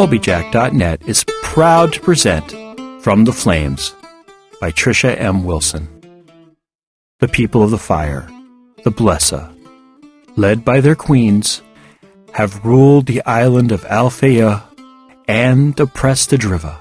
Colbyjack.net is proud to present From the Flames by Trisha M. Wilson. The people of the fire, the Blesa, led by their queens, have ruled the island of Alfeyju and oppressed the Driva,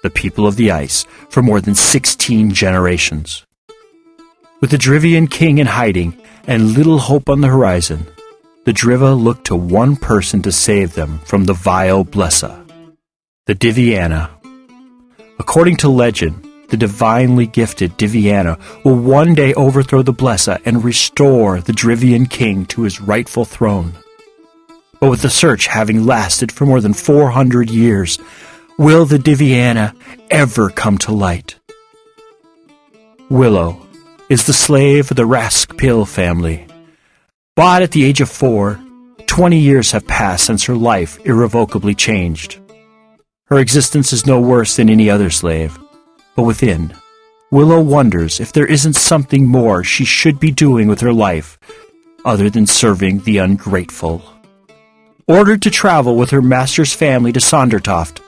the people of the ice, for more than 16 generations. With the Drivian King in hiding and little hope on the horizon, the Driva looked to one person to save them from the vile Blesa, the Diviana. According to legend, the divinely gifted Diviana will one day overthrow the Blesa and restore the Drivian King to his rightful throne. But with the search having lasted for more than 400 years, will the Diviana ever come to light? Willow is the slave of the Raskpil family. Bought at the age of 4, 20 years have passed since her life irrevocably changed. Her existence is no worse than any other slave, but within, Willow wonders if there isn't something more she should be doing with her life other than serving the ungrateful. Ordered to travel with her master's family to Sondertoft,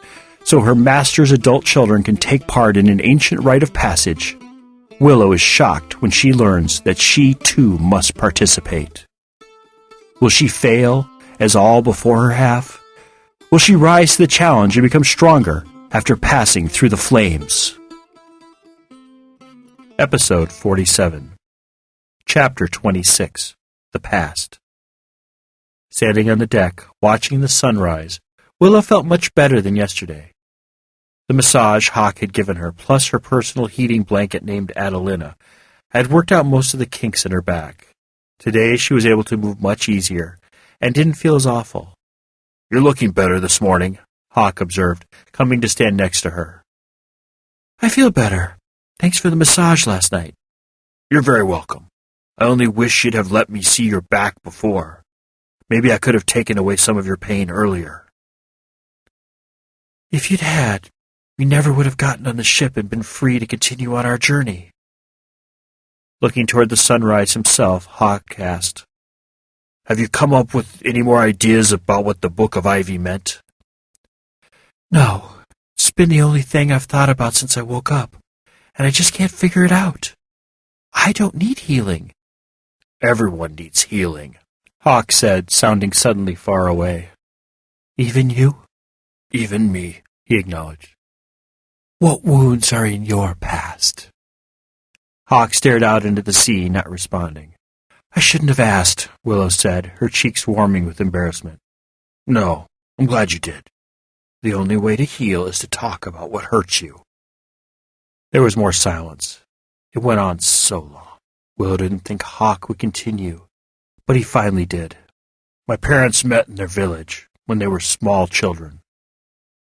so her master's adult children can take part in an ancient rite of passage, Willow is shocked when she learns that she too must participate. Will she fail, as all before her have? Will she rise to the challenge and become stronger after passing through the flames? Episode 47, Chapter 26, The Past. Standing on the deck, watching the sunrise, Willow felt much better than yesterday. The massage Hawk had given her, plus her personal heating blanket named Adelina, had worked out most of the kinks in her back. Today she was able to move much easier, and didn't feel as awful. "You're looking better this morning," Hawk observed, coming to stand next to her. "I feel better. Thanks for the massage last night." "You're very welcome. I only wish you'd have let me see your back before. Maybe I could have taken away some of your pain earlier." "If you'd had, we never would have gotten on the ship and been free to continue on our journey." Looking toward the sunrise himself, Hawk asked, "Have you come up with any more ideas about what the Book of Ivy meant?" "No. It's been the only thing I've thought about since I woke up, and I just can't figure it out. I don't need healing." "Everyone needs healing," Hawk said, sounding suddenly far away. "Even you?" "Even me," he acknowledged. "What wounds are in your past?" Hawk stared out into the sea, not responding. "I shouldn't have asked," Willow said, her cheeks warming with embarrassment. "No, I'm glad you did. The only way to heal is to talk about what hurts you." There was more silence. It went on so long. Willow didn't think Hawk would continue, but he finally did. "My parents met in their village when they were small children.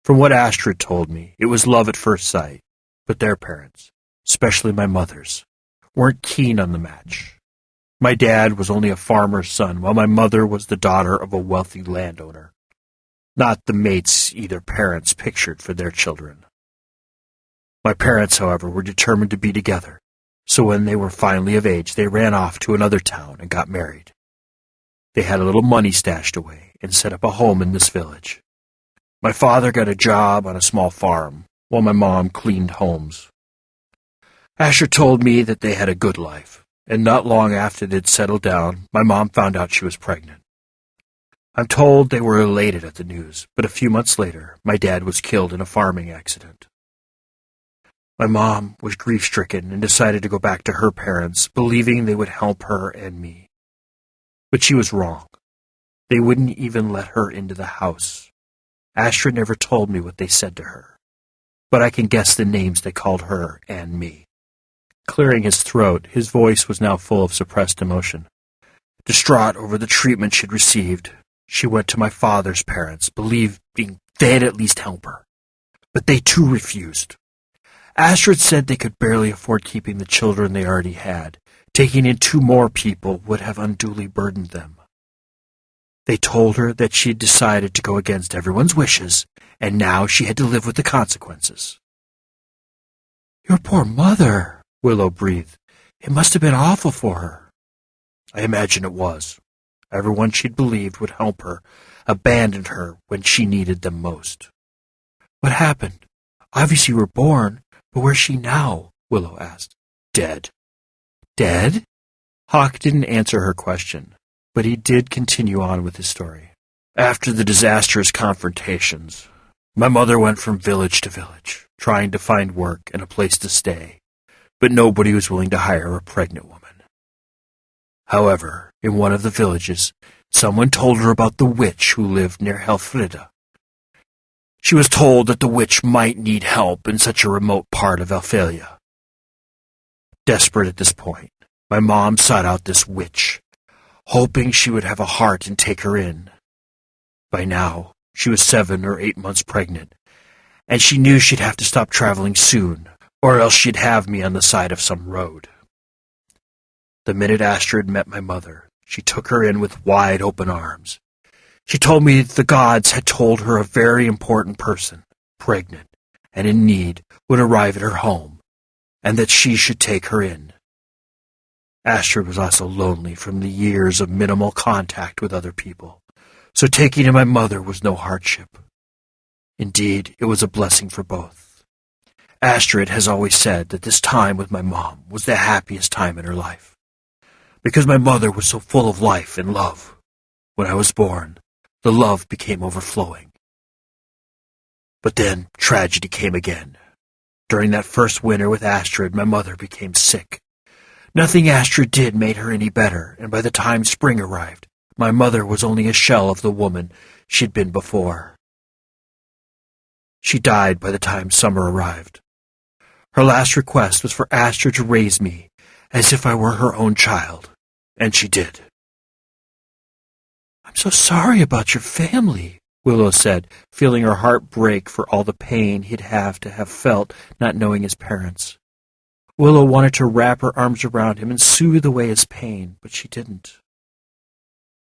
From what Astrid told me, it was love at first sight, but their parents, especially my mother's, weren't keen on the match. My dad was only a farmer's son, while my mother was the daughter of a wealthy landowner. Not the mates either parents pictured for their children. My parents, however, were determined to be together, so when they were finally of age, they ran off to another town and got married. They had a little money stashed away and set up a home in this village. My father got a job on a small farm, while my mom cleaned homes. Asher told me that they had a good life, and not long after they'd settled down, my mom found out she was pregnant. I'm told they were elated at the news, but a few months later, my dad was killed in a farming accident. My mom was grief-stricken and decided to go back to her parents, believing they would help her and me. But she was wrong. They wouldn't even let her into the house. Asher never told me what they said to her, but I can guess the names they called her and me. Clearing his throat, his voice was now full of suppressed emotion. Distraught over the treatment she'd received, she went to my father's parents, believing they'd at least help her. But they too refused. Astrid said they could barely afford keeping the children they already had. Taking in 2 more people would have unduly burdened them. They told her that she had decided to go against everyone's wishes, and now she had to live with the consequences. "Your poor mother," Willow breathed. "It must have been awful for her." "I imagine it was. Everyone she'd believed would help her abandoned her when she needed them most. What happened? Obviously you were born, but where's she now? Willow asked. Dead. Dead? Hawk didn't answer her question, but he did continue on with his story. After the disastrous confrontations, my mother went from village to village, trying to find work and a place to stay, but nobody was willing to hire a pregnant woman. However, in one of the villages, someone told her about the witch who lived near Helfrida. She was told that the witch might need help in such a remote part of Alfeyju. Desperate at this point, my mom sought out this witch, hoping she would have a heart and take her in. By now, she was 7 or 8 months pregnant, and she knew she'd have to stop traveling soon, or else she'd have me on the side of some road. The minute Astrid met my mother, she took her in with wide open arms. She told me that the gods had told her a very important person, pregnant and in need, would arrive at her home, and that she should take her in. Astrid was also lonely from the years of minimal contact with other people, so taking in my mother was no hardship. Indeed, it was a blessing for both. Astrid has always said that this time with my mom was the happiest time in her life, because my mother was so full of life and love. When I was born, the love became overflowing. But then tragedy came again. During that first winter with Astrid, my mother became sick. Nothing Astrid did made her any better, and by the time spring arrived, my mother was only a shell of the woman she'd been before. She died by the time summer arrived. Her last request was for Astrid to raise me as if I were her own child, and she did. "I'm so sorry about your family," Willow said, feeling her heart break for all the pain he'd have to have felt not knowing his parents. Willow wanted to wrap her arms around him and soothe away his pain, but she didn't.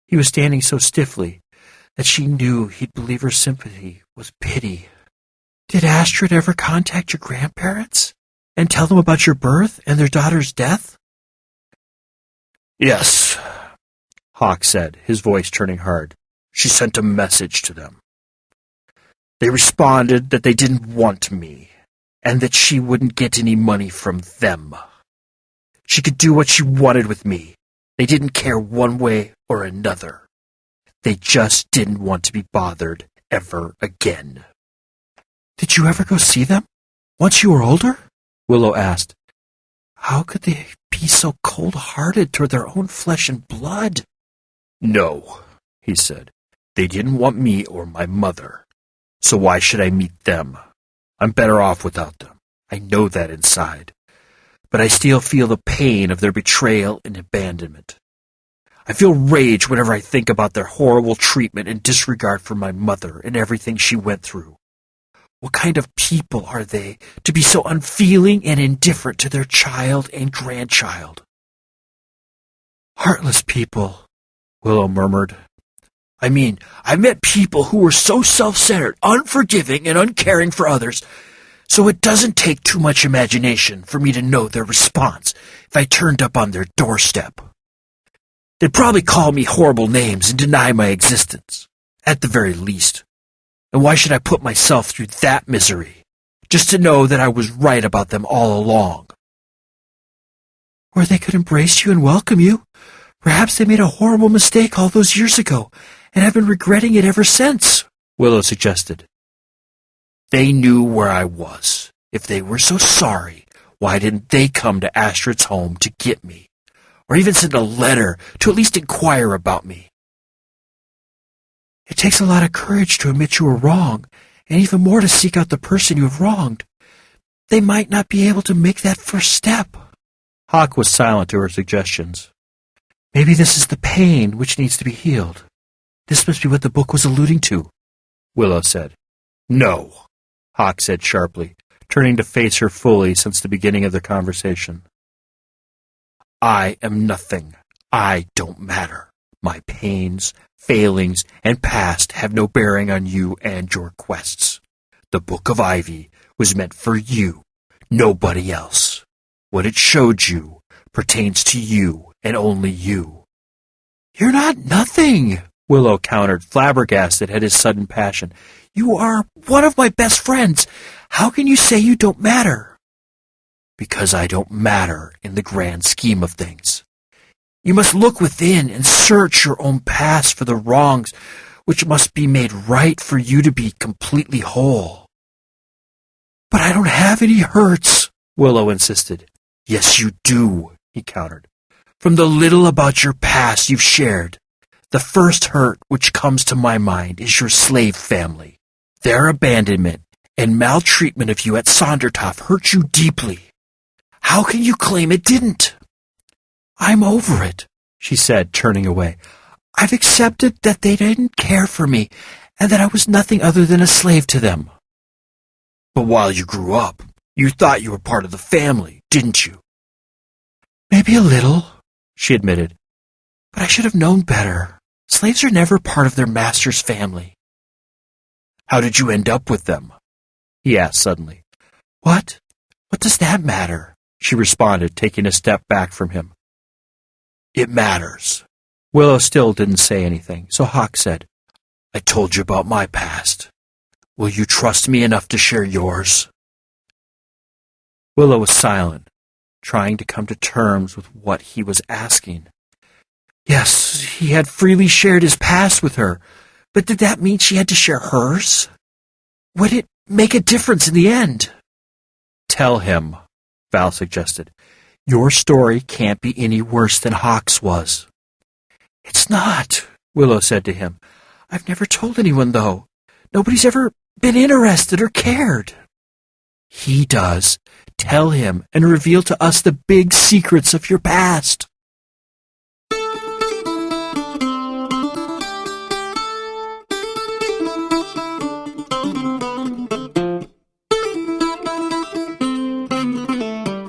He was standing so stiffly that she knew he'd believe her sympathy was pity. "Did Astrid ever contact your grandparents and tell them about your birth and their daughter's death?" "Yes," Hawk said, his voice turning hard. "She sent a message to them. They responded that they didn't want me, and that she wouldn't get any money from them. She could do what she wanted with me. They didn't care one way or another. They just didn't want to be bothered ever again." "Did you ever go see them, once you were older?" Willow asked. "How could they be so cold-hearted toward their own flesh and blood?" "No," he said. "They didn't want me or my mother, so why should I meet them? I'm better off without them. I know that inside. But I still feel the pain of their betrayal and abandonment. I feel rage whenever I think about their horrible treatment and disregard for my mother and everything she went through. What kind of people are they to be so unfeeling and indifferent to their child and grandchild?" "Heartless people," Willow murmured. I've met people who were so self-centered, unforgiving, and uncaring for others, so it doesn't take too much imagination for me to know their response if I turned up on their doorstep. They'd probably call me horrible names and deny my existence, at the very least. And why should I put myself through that misery, just to know that I was right about them all along?" "Or they could embrace you and welcome you. Perhaps they made a horrible mistake all those years ago, and have been regretting it ever since," Willow suggested. "They knew where I was. If they were so sorry, why didn't they come to Astrid's home to get me, or even send a letter to at least inquire about me?" "It takes a lot of courage to admit you were wrong, and even more to seek out the person you have wronged. They might not be able to make that first step." Hawk was silent to her suggestions. "Maybe this is the pain which needs to be healed. This must be what the book was alluding to," Willow said. "No," Hawk said sharply, turning to face her fully since the beginning of their conversation. "I am nothing. I don't matter. My pains, failings, and past have no bearing on you and your quests. The Book of Ivy was meant for you, nobody else. What it showed you pertains to you and only you. You're not nothing, Willow countered, flabbergasted at his sudden passion. You are one of my best friends. How can you say you don't matter? Because I don't matter in the grand scheme of things. You must look within and search your own past for the wrongs which must be made right for you to be completely whole. But I don't have any hurts, Willow insisted. Yes, you do, he countered. From the little about your past you've shared, the first hurt which comes to my mind is your slave family. Their abandonment and maltreatment of you at Sondertoff hurt you deeply. How can you claim it didn't? I'm over it, she said, turning away. I've accepted that they didn't care for me and that I was nothing other than a slave to them. But while you grew up, you thought you were part of the family, didn't you? Maybe a little, she admitted. But I should have known better. Slaves are never part of their master's family. How did you end up with them? He asked suddenly. What? What does that matter? She responded, taking a step back from him. It matters. Willow still didn't say anything, so Hawk said, I told you about my past. Will you trust me enough to share yours? Willow was silent, trying to come to terms with what he was asking. Yes, he had freely shared his past with her, but did that mean she had to share hers? Would it make a difference in the end? Tell him, Val suggested. Your story can't be any worse than Hawk's was. It's not, Willow said to him. I've never told anyone, though. Nobody's ever been interested or cared. He does. Tell him and reveal to us the big secrets of your past.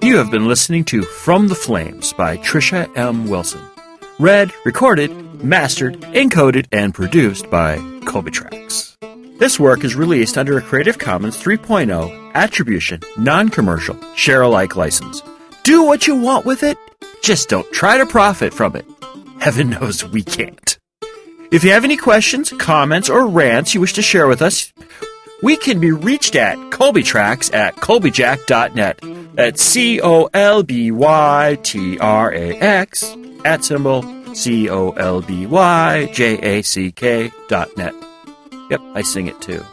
You have been listening to From the Flames by Trisha M. Wilson. Read, recorded, mastered, encoded, and produced by Colbyjack.net. This work is released under a Creative Commons 3.0 Attribution, Non-Commercial, Share-alike license. Do what you want with it, just don't try to profit from it. Heaven knows we can't. If you have any questions, comments, or rants you wish to share with us, we can be reached at Colbyjack at Colbyjack.net. That's COLBYTRAX @COLBYJACK.net. Yep, I sing it too.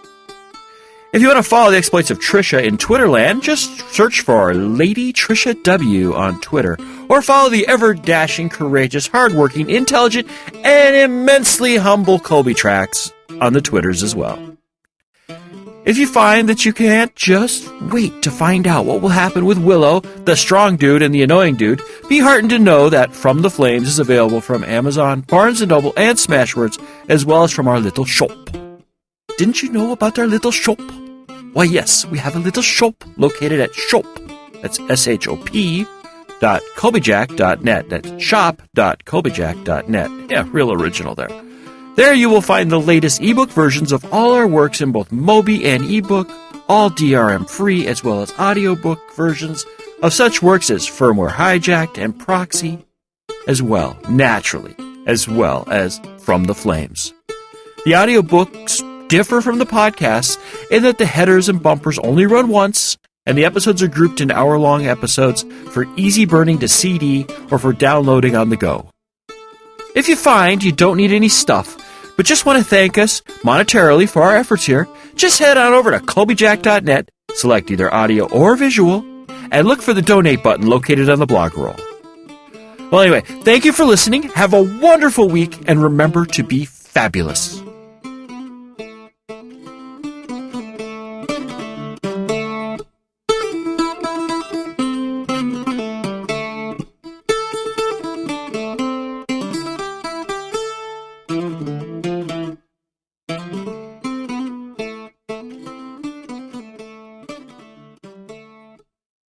If you want to follow the exploits of Trisha in Twitterland, just search for Lady Trisha W on Twitter, or follow the ever-dashing, courageous, hardworking, intelligent, and immensely humble Colbyjack on the Twitters as well. If you find that you can't, just wait to find out what will happen with Willow, the strong dude and the annoying dude. Be heartened to know that From the Flames is available from Amazon, Barnes & Noble, and Smashwords, as well as from our little shop. Didn't you know about our little shop? Why, yes, we have a little shop located at shop. That's shop.colbyjack.net. That's shop.colbyjack.net. Yeah, real original there. There you will find the latest ebook versions of all our works in both Mobi and ebook, all DRM-free, as well as audiobook versions of such works as Firmware Hijacked and Proxy, as well, naturally, as well as From the Flames. The audiobooks differ from the podcasts in that the headers and bumpers only run once, and the episodes are grouped in hour-long episodes for easy burning to CD or for downloading on the go. If you find you don't need any stuff, but just want to thank us monetarily for our efforts here, just head on over to Colbyjack.net, select either audio or visual, and look for the donate button located on the blog roll. Well, anyway, thank you for listening. Have a wonderful week, and remember to be fabulous.